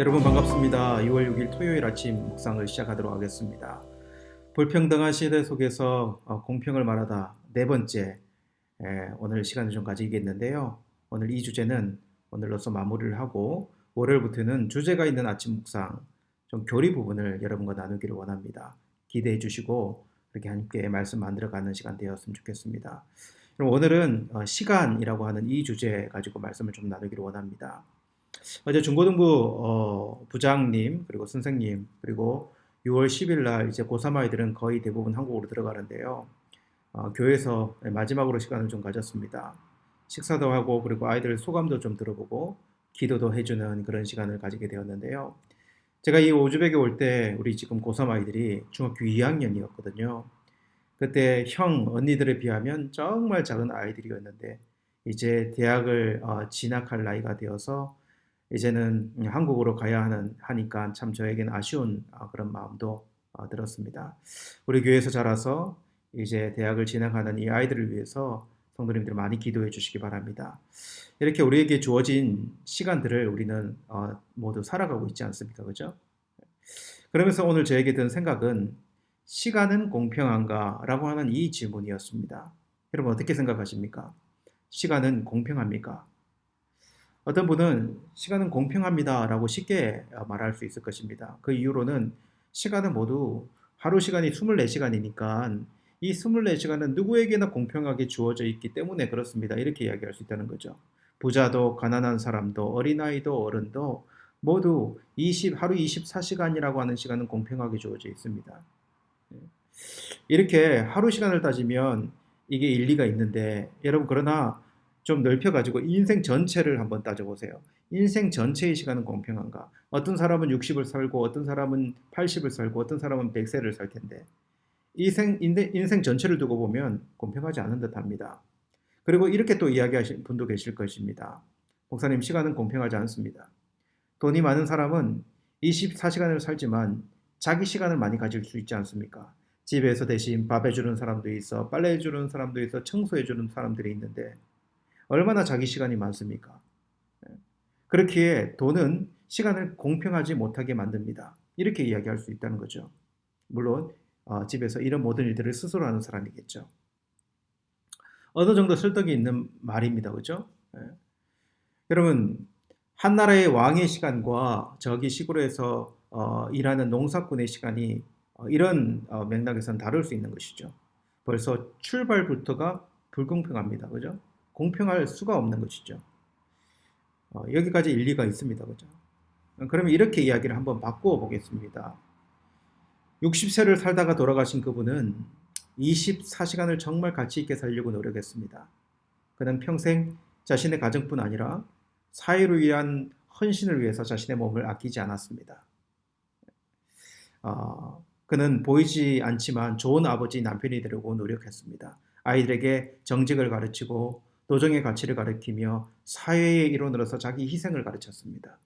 여러분 반갑습니다. 6월 6일 토요일 아침 묵상을 시작하도록 하겠습니다. 불평등한 시대 속에서 공평을 말하다 네 번째 오늘 시간을 좀 가지겠는데요. 오늘 이 주제는 오늘로서 마무리를 하고 월요일부터는 주제가 있는 아침 묵상 좀 교리 부분을 여러분과 나누기를 원합니다. 기대해 주시고 그렇게 함께 말씀 만들어가는 시간 되었으면 좋겠습니다. 그럼 오늘은 시간이라고 하는 이 주제 가지고 말씀을 좀 나누기를 원합니다. 어제 중고등부 부장님 그리고 선생님 그리고 6월 10일 날 이제 고3 아이들은 거의 대부분 한국으로 들어가는데요. 교회에서 마지막으로 시간을 좀 가졌습니다. 식사도 하고 그리고 아이들 소감도 좀 들어보고 기도도 해주는 그런 시간을 가지게 되었는데요. 제가 이 오즈벡에 올 때 우리 지금 고3 아이들이 중학교 2학년이었거든요. 그때 형 언니들에 비하면 정말 작은 아이들이었는데 이제 대학을 진학할 나이가 되어서 이제는 한국으로 가야 하니까 참 저에겐 아쉬운 그런 마음도 들었습니다. 우리 교회에서 자라서 이제 대학을 진학하는 이 아이들을 위해서 성도님들 많이 기도해 주시기 바랍니다. 이렇게 우리에게 주어진 시간들을 우리는 모두 살아가고 있지 않습니까? 그죠? 그러면서 오늘 저에게 든 생각은 시간은 공평한가? 라고 하는 이 질문이었습니다. 여러분 어떻게 생각하십니까? 시간은 공평합니까? 어떤 분은 시간은 공평합니다 라고 쉽게 말할 수 있을 것입니다. 그 이유로는 시간은 모두 하루 시간이 24시간이니까 이 24시간은 누구에게나 공평하게 주어져 있기 때문에 그렇습니다. 이렇게 이야기할 수 있다는 거죠. 부자도 가난한 사람도 어린아이도 어른도 모두 하루 24시간이라고 하는 시간은 공평하게 주어져 있습니다. 이렇게 하루 시간을 따지면 이게 일리가 있는데 여러분 그러나 좀 넓혀가지고 인생 전체를 한번 따져보세요. 인생 전체의 시간은 공평한가? 어떤 사람은 60을 살고 어떤 사람은 80을 살고 어떤 사람은 100세를 살 텐데 인생 전체를 두고 보면 공평하지 않은 듯합니다. 그리고 이렇게 또 이야기하실 분도 계실 것입니다. 목사님 시간은 공평하지 않습니다. 돈이 많은 사람은 24시간을 살지만 자기 시간을 많이 가질 수 있지 않습니까? 집에서 대신 밥 해주는 사람도 있어, 빨래 해주는 사람도 있어, 청소해주는 사람들이 있는데 얼마나 자기 시간이 많습니까? 그렇기에 돈은 시간을 공평하지 못하게 만듭니다. 이렇게 이야기할 수 있다는 거죠. 물론 집에서 이런 모든 일들을 스스로 하는 사람이겠죠. 어느 정도 설득이 있는 말입니다. 그죠? 여러분 한 나라의 왕의 시간과 저기 시골에서 일하는 농사꾼의 시간이 이런 맥락에서는 다를 수 있는 것이죠. 벌써 출발부터가 불공평합니다. 그죠? 공평할 수가 없는 것이죠. 여기까지 일리가 있습니다. 그죠? 그러면 이렇게 이야기를 한번 바꾸어 보겠습니다. 60세를 살다가 돌아가신 그분은 24시간을 정말 가치 있게 살려고 노력했습니다. 그는 평생 자신의 가정뿐 아니라 사회를 위한 헌신을 위해서 자신의 몸을 아끼지 않았습니다. 그는 보이지 않지만 좋은 아버지 남편이 되려고 노력했습니다. 아이들에게 정직을 가르치고 노정의 가치를 가르치며 사회의 일원으로서 자기 희생을 가르쳤습니다.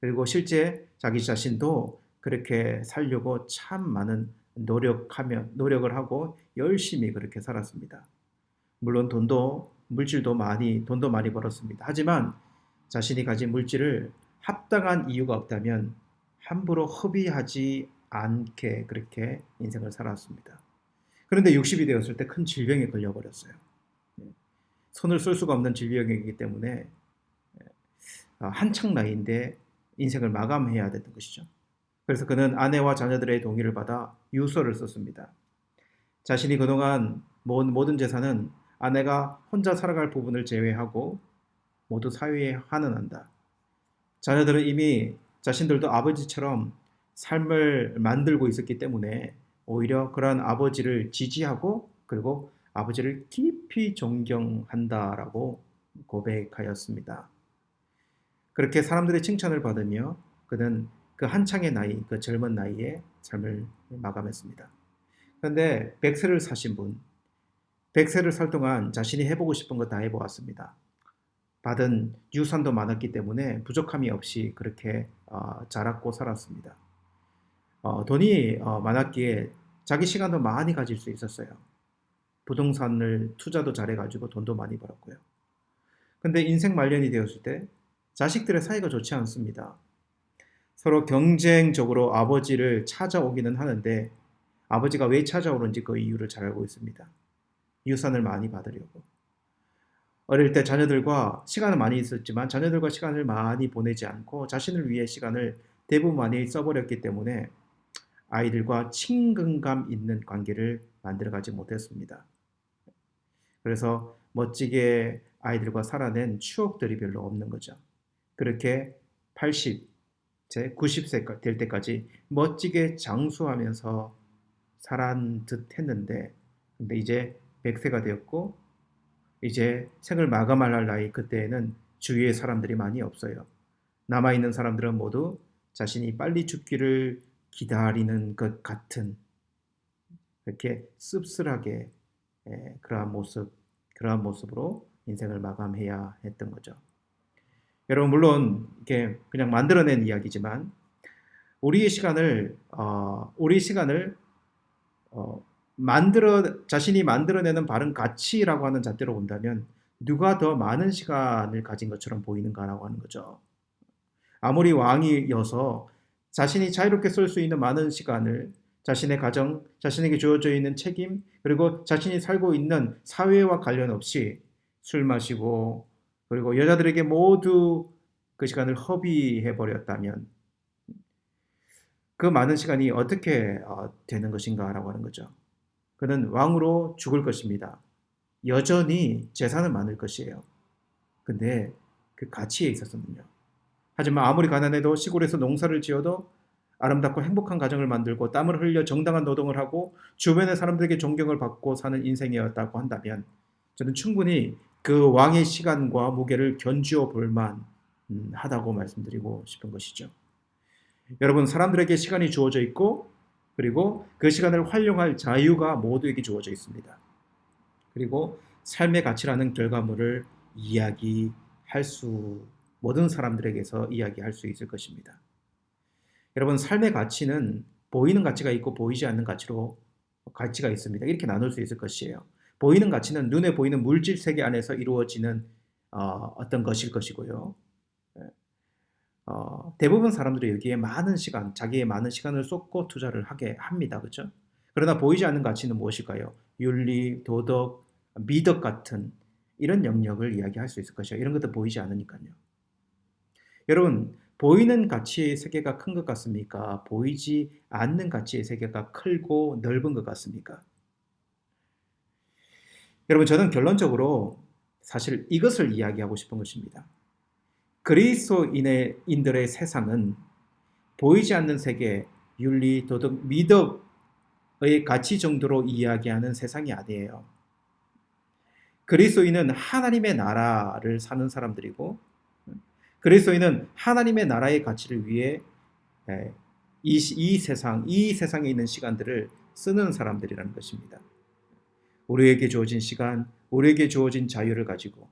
그리고 실제 자기 자신도 그렇게 살려고 참 많은 노력을 하고 열심히 그렇게 살았습니다. 물론 돈도 많이 벌었습니다. 하지만 자신이 가진 물질을 합당한 이유가 없다면 함부로 허비하지 않게 그렇게 인생을 살았습니다. 그런데 60이 되었을 때 큰 질병에 걸려버렸어요. 손을 쓸 수가 없는 질병이기 때문에 한창 나이인데 인생을 마감해야 됐던 것이죠. 그래서 그는 아내와 자녀들의 동의를 받아 유서를 썼습니다. 자신이 그동안 모은 모든 재산은 아내가 혼자 살아갈 부분을 제외하고 모두 사회에 환원한다. 자녀들은 이미 자신들도 아버지처럼 삶을 만들고 있었기 때문에 오히려 그러한 아버지를 지지하고 그리고 아버지를 깊이 존경한다라고 고백하였습니다. 그렇게 사람들의 칭찬을 받으며 그는 그 한창의 나이, 그 젊은 나이에 삶을 마감했습니다. 그런데 100세를 사신 분, 100세를 살 동안 자신이 해보고 싶은 거 다 해보았습니다. 받은 유산도 많았기 때문에 부족함이 없이 그렇게 자랐고 살았습니다. 돈이 많았기에 자기 시간도 많이 가질 수 있었어요. 부동산을 투자도 잘해가지고 돈도 많이 벌었고요. 근데 인생 말년이 되었을 때 자식들의 사이가 좋지 않습니다. 서로 경쟁적으로 아버지를 찾아오기는 하는데 아버지가 왜 찾아오는지 그 이유를 잘 알고 있습니다. 유산을 많이 받으려고. 어릴 때 자녀들과 시간은 많이 있었지만 자녀들과 시간을 많이 보내지 않고 자신을 위해 시간을 대부분 많이 써버렸기 때문에 아이들과 친근감 있는 관계를 만들어가지 못했습니다. 그래서 멋지게 아이들과 살아낸 추억들이 별로 없는 거죠. 그렇게 80, 제 90세 될 때까지 멋지게 장수하면서 살한 듯 했는데, 근데 이제 100세가 되었고, 이제 생을 마감할 나이 그때에는 주위에 사람들이 많이 없어요. 남아있는 사람들은 모두 자신이 빨리 죽기를 기다리는 것 같은 이렇게 씁쓸하게 그러한 모습으로 인생을 마감해야 했던 거죠. 여러분, 물론 이게 그냥 만들어낸 이야기지만 우리 시간을 자신이 만들어내는 바른 가치라고 하는 잣대로 본다면 누가 더 많은 시간을 가진 것처럼 보이는가라고 하는 거죠. 아무리 왕이어서 자신이 자유롭게 쓸 수 있는 많은 시간을 자신의 가정, 자신에게 주어져 있는 책임, 그리고 자신이 살고 있는 사회와 관련 없이 술 마시고, 그리고 여자들에게 모두 그 시간을 허비해 버렸다면 그 많은 시간이 어떻게 되는 것인가라고 하는 거죠. 그는 왕으로 죽을 것입니다. 여전히 재산은 많을 것이에요. 근데 그 가치에 있어서는요. 하지만 아무리 가난해도 시골에서 농사를 지어도 아름답고 행복한 가정을 만들고 땀을 흘려 정당한 노동을 하고 주변의 사람들에게 존경을 받고 사는 인생이었다고 한다면 저는 충분히 그 왕의 시간과 무게를 견주어 볼만 하다고 말씀드리고 싶은 것이죠. 여러분, 사람들에게 시간이 주어져 있고 그리고 그 시간을 활용할 자유가 모두에게 주어져 있습니다. 그리고 삶의 가치라는 결과물을 모든 사람들에게서 이야기할 수 있을 것입니다. 여러분, 삶의 가치는 보이는 가치가 있고 보이지 않는 가치가 있습니다. 이렇게 나눌 수 있을 것이에요. 보이는 가치는 눈에 보이는 물질 세계 안에서 이루어지는 어떤 것일 것이고요. 대부분 사람들이 여기에 자기의 많은 시간을 쏟고 투자를 하게 합니다. 그렇죠? 그러나 보이지 않는 가치는 무엇일까요? 윤리, 도덕, 미덕 같은 이런 영역을 이야기할 수 있을 것이에요. 이런 것도 보이지 않으니까요. 여러분, 보이는 가치의 세계가 큰 것 같습니까? 보이지 않는 가치의 세계가 크고 넓은 것 같습니까? 여러분, 저는 결론적으로 사실 이것을 이야기하고 싶은 것입니다. 그리스도인들의 세상은 보이지 않는 세계, 윤리, 도덕, 미덕의 가치 정도로 이야기하는 세상이 아니에요. 그리스도인은 하나님의 나라를 사는 사람들이고, 그리스도인은 하나님의 나라의 가치를 위해 이 세상에 있는 시간들을 쓰는 사람들이라는 것입니다. 우리에게 주어진 시간, 우리에게 주어진 자유를 가지고,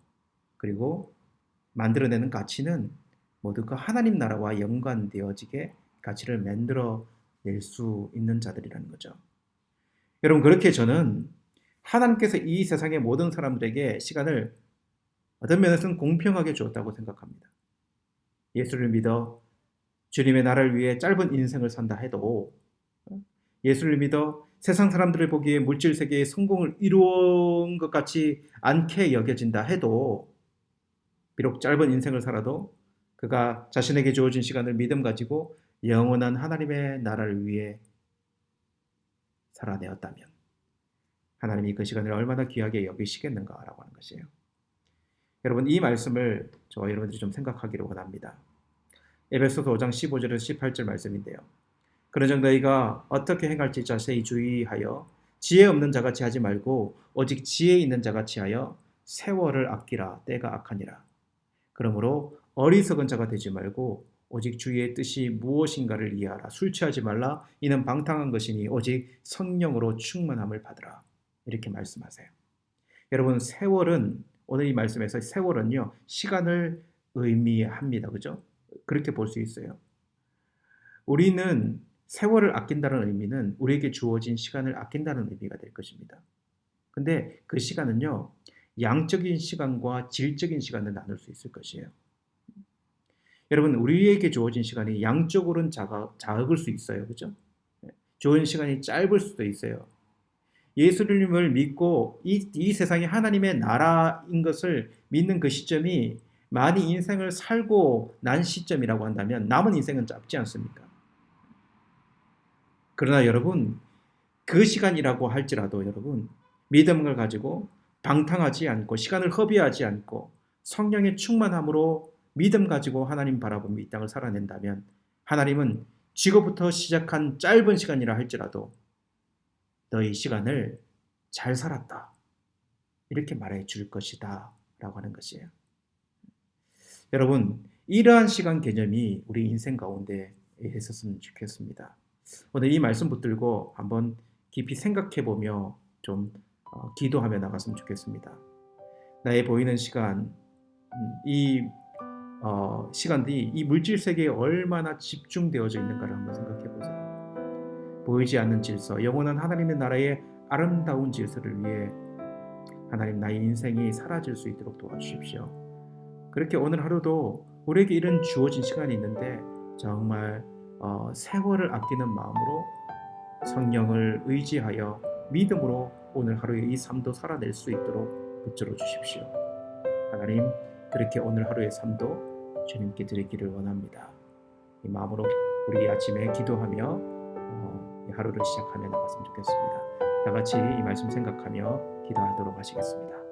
그리고 만들어내는 가치는 모두 그 하나님 나라와 연관되어지게 가치를 만들어낼 수 있는 자들이라는 거죠. 여러분, 그렇게 저는 하나님께서 이 세상의 모든 사람들에게 시간을 어떤 면에서는 공평하게 주었다고 생각합니다. 예수를 믿어 주님의 나라를 위해 짧은 인생을 산다 해도, 예수를 믿어 세상 사람들을 보기에 물질 세계의 성공을 이루은 것 같이 않게 여겨진다 해도, 비록 짧은 인생을 살아도 그가 자신에게 주어진 시간을 믿음 가지고 영원한 하나님의 나라를 위해 살아내었다면 하나님이 그 시간을 얼마나 귀하게 여기시겠는가라고 하는 것이에요. 여러분, 이 말씀을 저와 여러분들이 좀 생각하기를 원합니다. 에베소서 5장 15절에서 18절 말씀인데요. 그러므로 너희가 어떻게 행할지 자세히 주의하여 지혜 없는 자같이 하지 말고 오직 지혜 있는 자같이 하여 세월을 아끼라. 때가 악하니라. 그러므로 어리석은 자가 되지 말고 오직 주의 뜻이 무엇인가를 이해하라. 술 취하지 말라. 이는 방탕한 것이니 오직 성령으로 충만함을 받으라. 이렇게 말씀하세요. 여러분, 오늘 이 말씀에서 세월은요, 시간을 의미합니다. 그죠? 그렇게 볼 수 있어요. 우리는 세월을 아낀다는 의미는 우리에게 주어진 시간을 아낀다는 의미가 될 것입니다. 근데 그 시간은요, 양적인 시간과 질적인 시간을 나눌 수 있을 것이에요. 여러분, 우리에게 주어진 시간이 양적으로는 작을 수 있어요. 그죠? 주어진 시간이 짧을 수도 있어요. 예수님을 믿고 이 세상이 하나님의 나라인 것을 믿는 그 시점이 많이 인생을 살고 난 시점이라고 한다면 남은 인생은 짧지 않습니까? 그러나 여러분, 그 시간이라고 할지라도 여러분, 믿음을 가지고 방탕하지 않고 시간을 허비하지 않고 성령의 충만함으로 믿음 가지고 하나님 바라보며 이 땅을 살아낸다면 하나님은 지금부터 시작한 짧은 시간이라 할지라도 너희 시간을 잘 살았다, 이렇게 말해 줄 것이다 라고 하는 것이에요. 여러분, 이러한 시간 개념이 우리 인생 가운데 있었으면 좋겠습니다. 오늘 이 말씀 붙들고 한번 깊이 생각해 보며 좀 기도하며 나갔으면 좋겠습니다. 나의 보이는 시간, 이 시간들이 이 물질 세계에 얼마나 집중되어져 있는가를 한번 생각해 보세요. 보이지 않는 질서, 영원한 하나님의 나라의 아름다운 질서를 위해 하나님, 나의 인생이 사라질 수 있도록 도와주십시오. 그렇게 오늘 하루도 우리에게 이런 주어진 시간이 있는데 정말 세월을 아끼는 마음으로 성령을 의지하여 믿음으로 오늘 하루의 이 삶도 살아낼 수 있도록 붙들어 주십시오. 하나님, 그렇게 오늘 하루의 삶도 주님께 드리기를 원합니다. 이 마음으로 우리 아침에 기도하며 이 하루를 시작하며 나갔으면 좋겠습니다. 다 같이 이 말씀 생각하며 기도하도록 하시겠습니다.